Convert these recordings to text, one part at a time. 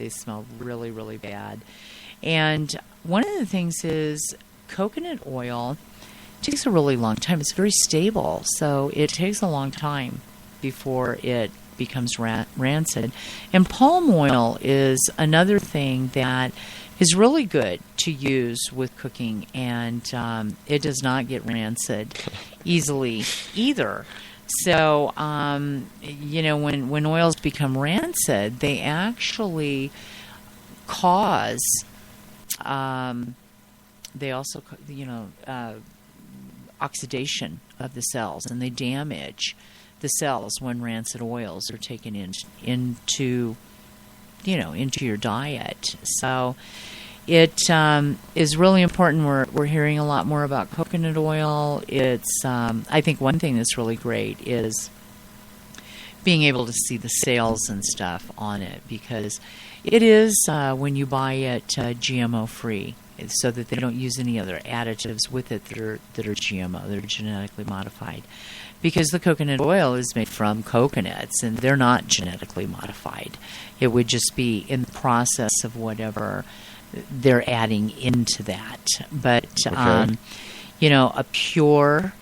They smell really, really bad. And one of the things is coconut oil takes a really long time. It's very stable, so it takes a long time before it becomes rancid. And palm oil is another thing that is really good to use with cooking, and it does not get rancid easily either. So, when oils become rancid, they actually cause, oxidation of the cells, and they damage the cells when rancid oils are taken into your diet. So it is really important. We're hearing a lot more about coconut oil. It's I think one thing that's really great is being able to see the sales and stuff on it, because it is, when you buy it, GMO free, so that they don't use any other additives with it that are GMO, that are genetically modified. Because the coconut oil is made from coconuts, and they're not genetically modified. It would just be in the process of whatever they're adding into that. But, Okay. A pure,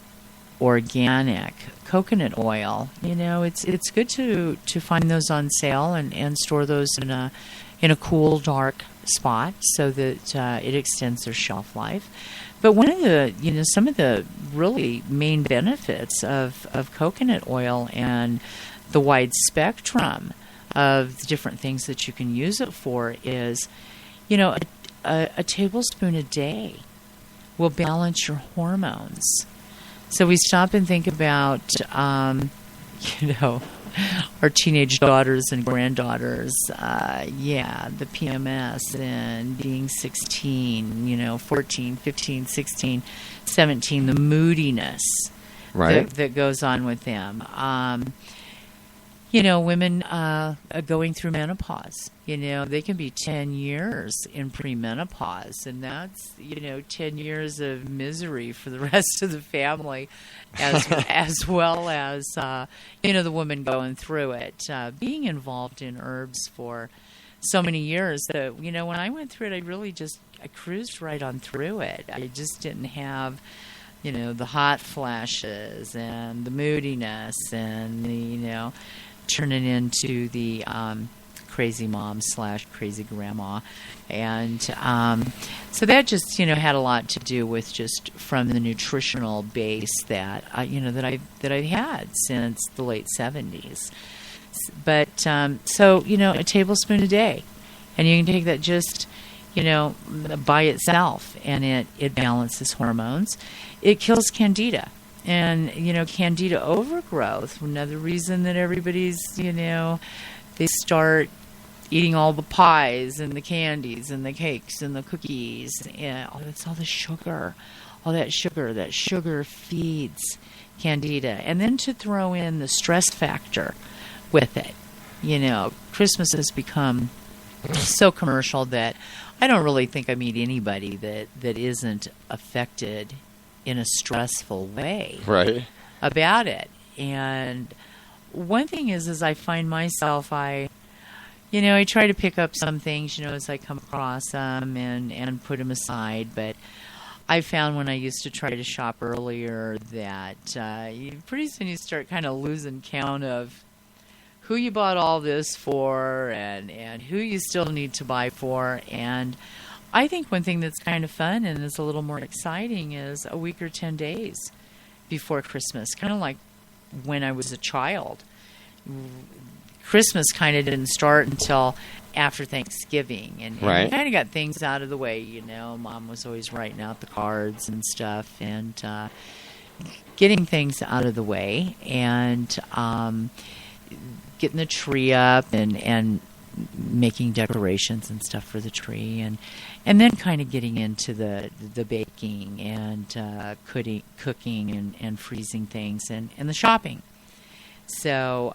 organic coconut oil, it's good to find those on sale and store those in a cool, dark spot so that it extends their shelf life. But one of the, some of the really main benefits of coconut oil and the wide spectrum of the different things that you can use it for is, a tablespoon a day will balance your hormones. So we stop and think about, our teenage daughters and granddaughters, the PMS and being 16, 14, 15, 16, 17, the moodiness that goes on with them. Women going through menopause, they can be 10 years in premenopause, and that's, 10 years of misery for the rest of the family, as well as, the woman going through it. Being involved in herbs for so many years that, when I went through it, I cruised right on through it. I just didn't have, the hot flashes and the moodiness and the, turning into the crazy mom / crazy grandma. And so that just, had a lot to do with just from the nutritional base that, that I've had since the late 70s. But, a tablespoon a day. And you can take that just, by itself, and it balances hormones. It kills candida. And, candida overgrowth, another reason that everybody's, they start eating all the pies and the candies and the cakes and the cookies. And it's all the sugar, that sugar feeds candida. And then to throw in the stress factor with it. Christmas has become so commercial that I don't really think I meet anybody that isn't affected in a stressful way about it. And one thing is I find myself, I try to pick up some things, as I come across them and put them aside. But I found when I used to try to shop earlier that pretty soon you start kind of losing count of who you bought all this for and who you still need to buy for. And I think one thing that's kind of fun and is a little more exciting is a week or 10 days before Christmas, kind of like when I was a child. Christmas kind of didn't start until after Thanksgiving, and we kind of got things out of the way. Mom was always writing out the cards and stuff, and getting things out of the way, and getting the tree up and making decorations and stuff for the tree, and then kind of getting into the baking and cooking and freezing things and the shopping. So,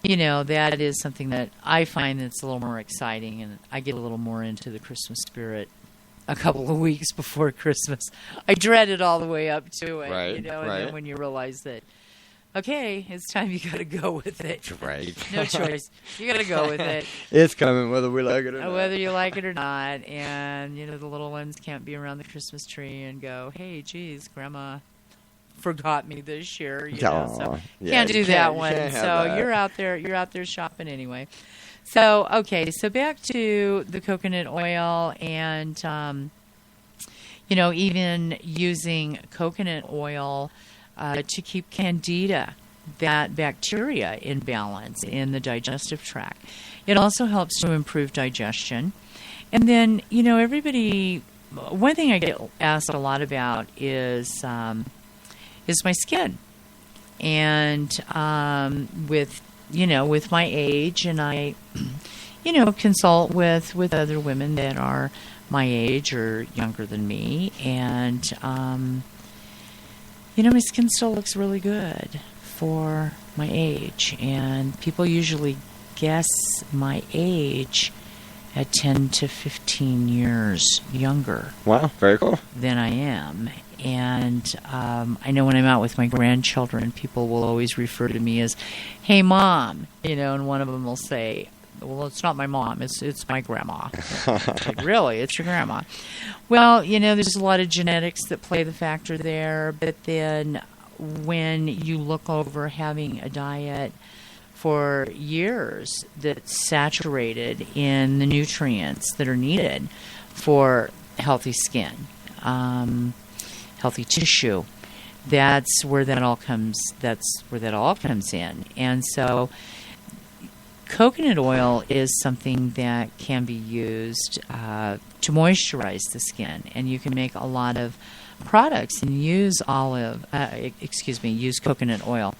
that is something that I find that's a little more exciting, and I get a little more into the Christmas spirit a couple of weeks before Christmas. I dread it all the way up to it, and then when you realize that okay, it's time you got to go with it. Right. No choice. You got to go with it. It's coming whether we like it or not. Whether you like it or not. And, the little ones can't be around the Christmas tree and go, hey, geez, Grandma forgot me this year. So can't do that one. So you're out there shopping anyway. So, okay, so back to the coconut oil and, even using coconut oil to keep candida, that bacteria, in balance in the digestive tract. It also helps to improve digestion. And then, everybody, one thing I get asked a lot about is my skin. And with my age, and I, consult with other women that are my age or younger than me, and my skin still looks really good for my age, and people usually guess my age at 10 to 15 years younger. Wow, very cool. Than I am. And I know when I'm out with my grandchildren, people will always refer to me as, hey, Mom, and one of them will say, well, it's not my mom, it's my grandma. Like, really? It's your grandma? Well, there's a lot of genetics that play the factor there, but then when you look over having a diet for years that's saturated in the nutrients that are needed for healthy skin, healthy tissue, that's where that all comes in. And so coconut oil is something that can be used to moisturize the skin, and you can make a lot of products and use coconut oil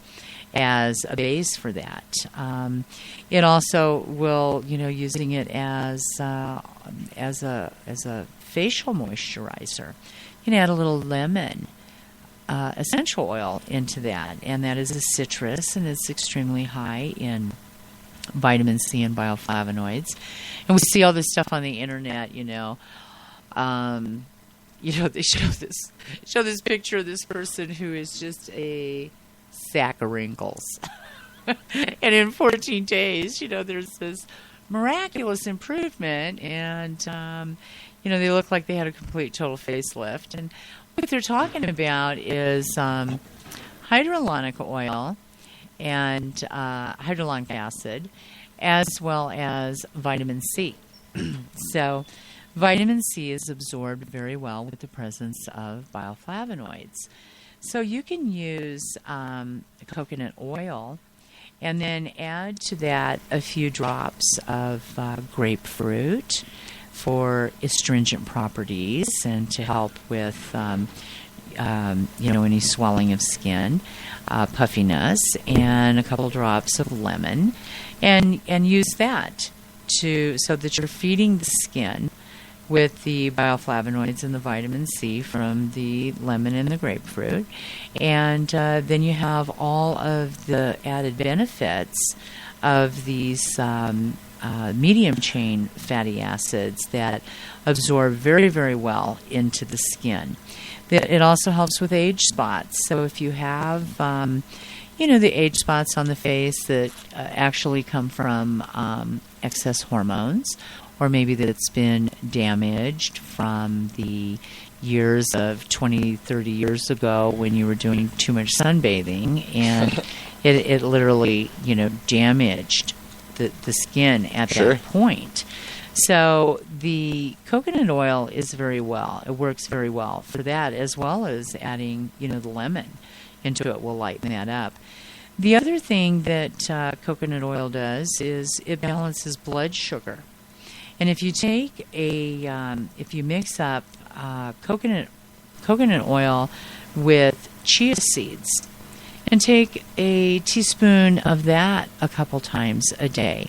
as a base for that. It also will, using it as a facial moisturizer. You can add a little lemon essential oil into that, and that is a citrus, and it's extremely high in vitamin C and bioflavonoids. And we see all this stuff on the internet, they show this picture of this person who is just a sack of wrinkles. And in 14 days, there's this miraculous improvement, and they look like they had a complete total facelift. And what they're talking about is hyaluronic oil and hyaluronic acid, as well as vitamin C. So vitamin C is absorbed very well with the presence of bioflavonoids. So you can use coconut oil and then add to that a few drops of grapefruit for astringent properties and to help with any swelling of skin, puffiness, and a couple drops of lemon, and use that so that you're feeding the skin with the bioflavonoids and the vitamin C from the lemon and the grapefruit. And then you have all of the added benefits of these medium chain fatty acids that absorb very, very well into the skin. It also helps with age spots. So if you have, the age spots on the face that actually come from excess hormones, or maybe that it's been damaged from the years of 20, 30 years ago when you were doing too much sunbathing, and it literally, damaged the skin at that point. So the coconut oil it works very well for that, as well as adding, the lemon into it will lighten that up. The other thing that coconut oil does is it balances blood sugar. And if you take if you mix up coconut oil with chia seeds and take a teaspoon of that a couple times a day,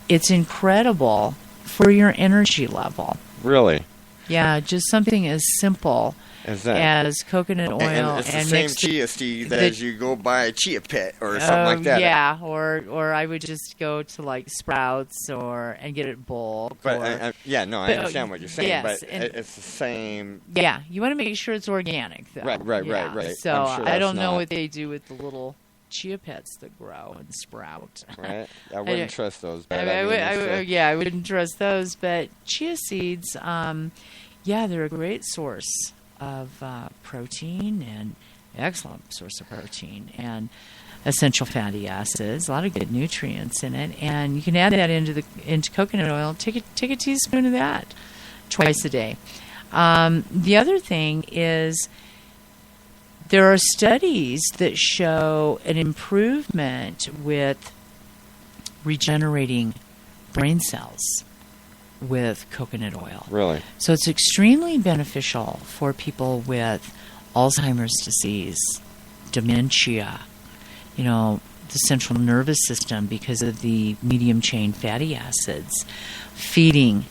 it's incredible for your energy level. Really? Yeah, just something as simple as coconut oil. And it's the same chia seed as you go buy a chia pet or something like that. Yeah, or I would just go to like Sprouts and get it bulk. But I understand what you're saying. Yes, but it's the same. Yeah, you want to make sure it's organic, though. Right. So I don't know what they do with the little chia pets that grow and sprout. Right. I wouldn't trust those. But I wouldn't trust those. But chia seeds, they're a great source of protein, and excellent source of protein and essential fatty acids. A lot of good nutrients in it, and you can add that into coconut oil. Take a teaspoon of that twice a day. The other thing is, there are studies that show an improvement with regenerating brain cells with coconut oil. Really? So it's extremely beneficial for people with Alzheimer's disease, dementia, the central nervous system, because of the medium-chain fatty acids feeding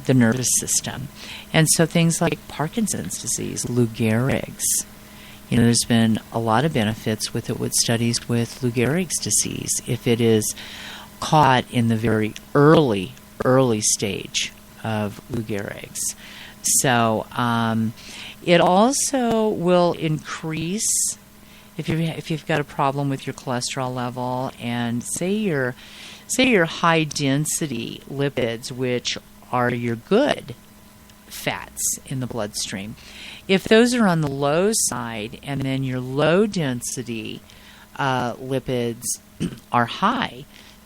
the nervous system. And so things like Parkinson's disease, Lou Gehrig's, there's been a lot of benefits with it, with studies with Lou Gehrig's disease, if it is caught in the very early stage of Lou Gehrig's. So it also will increase, if you've got a problem with your cholesterol level, and say your high density lipids, which are your good fats in the bloodstream, if those are on the low side, and then your low density lipids are high,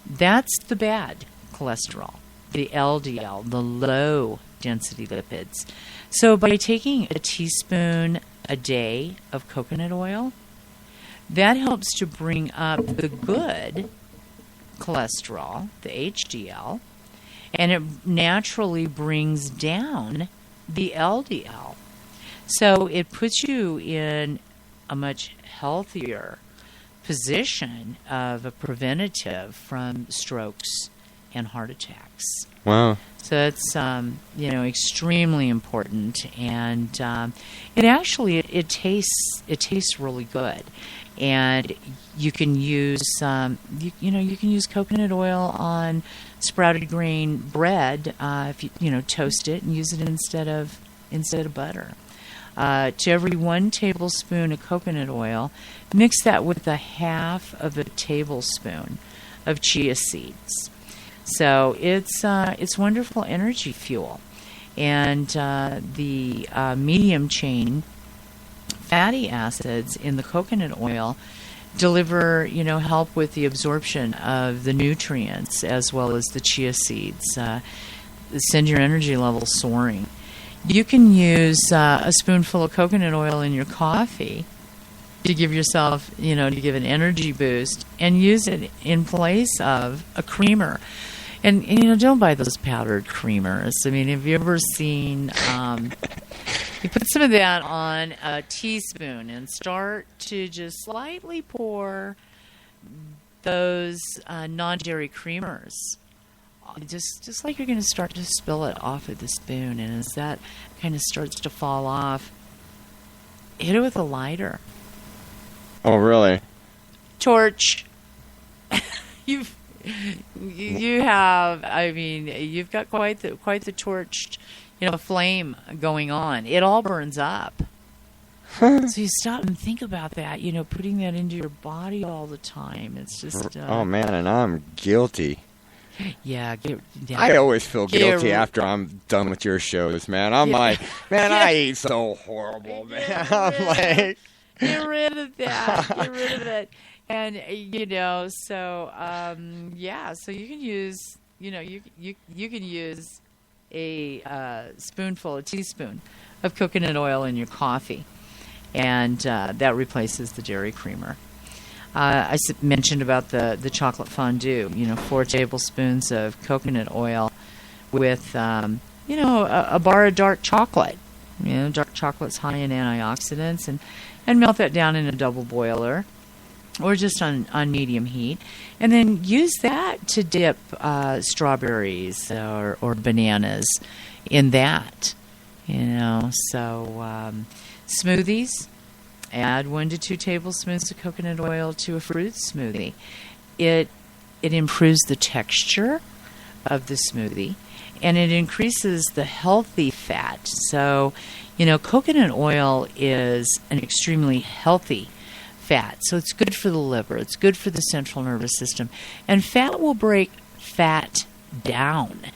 that's the bad cholesterol, the LDL, the low density lipids. So by taking a teaspoon a day of coconut oil, that helps to bring up the good cholesterol, the HDL, and it naturally brings down the LDL. So it puts you in a much healthier position of a preventative from strokes and heart attacks. Wow. So it's extremely important, and it tastes really good, and you can use you can use coconut oil on sprouted grain bread if you toast it and use it instead of butter. To every 1 tablespoon of coconut oil, mix that with a half of a tablespoon of chia seeds. So it's wonderful energy fuel, and the medium chain fatty acids in the coconut oil deliver help with the absorption of the nutrients, as well as the chia seeds. Send your energy levels soaring. You can use a spoonful of coconut oil in your coffee to give yourself, to give an energy boost, and use it in place of a creamer. And don't buy those powdered creamers. I mean, have you ever seen, you put some of that on a teaspoon and start to just slightly pour those non-dairy creamers, just like you're going to start to spill it off of the spoon. And as that kind of starts to fall off, hit it with a lighter. Oh, really? Torch. You've got quite the torched, flame going on. It all burns up. So you stop and think about that, putting that into your body all the time. It's just... oh, man, and I'm guilty. Yeah. I always feel guilty after I'm done with your shows, man. I'm like, man, I eat so horrible, man. I'm like... Get rid of that. Get rid of it. And, so you can use, you can use a teaspoon of coconut oil in your coffee, and that replaces the dairy creamer. I mentioned about the chocolate fondue, 4 tablespoons of coconut oil with, a bar of dark chocolate. Dark chocolate's high in antioxidants, and melt that down in a double boiler, or just on medium heat, and then use that to dip strawberries or bananas in that. So smoothies, add 1 to 2 tablespoons of coconut oil to a fruit smoothie. It improves the texture of the smoothie, and it increases the healthy fat. So, coconut oil is an extremely healthy fat. So it's good for the liver. It's good for the central nervous system. And fat will break fat down.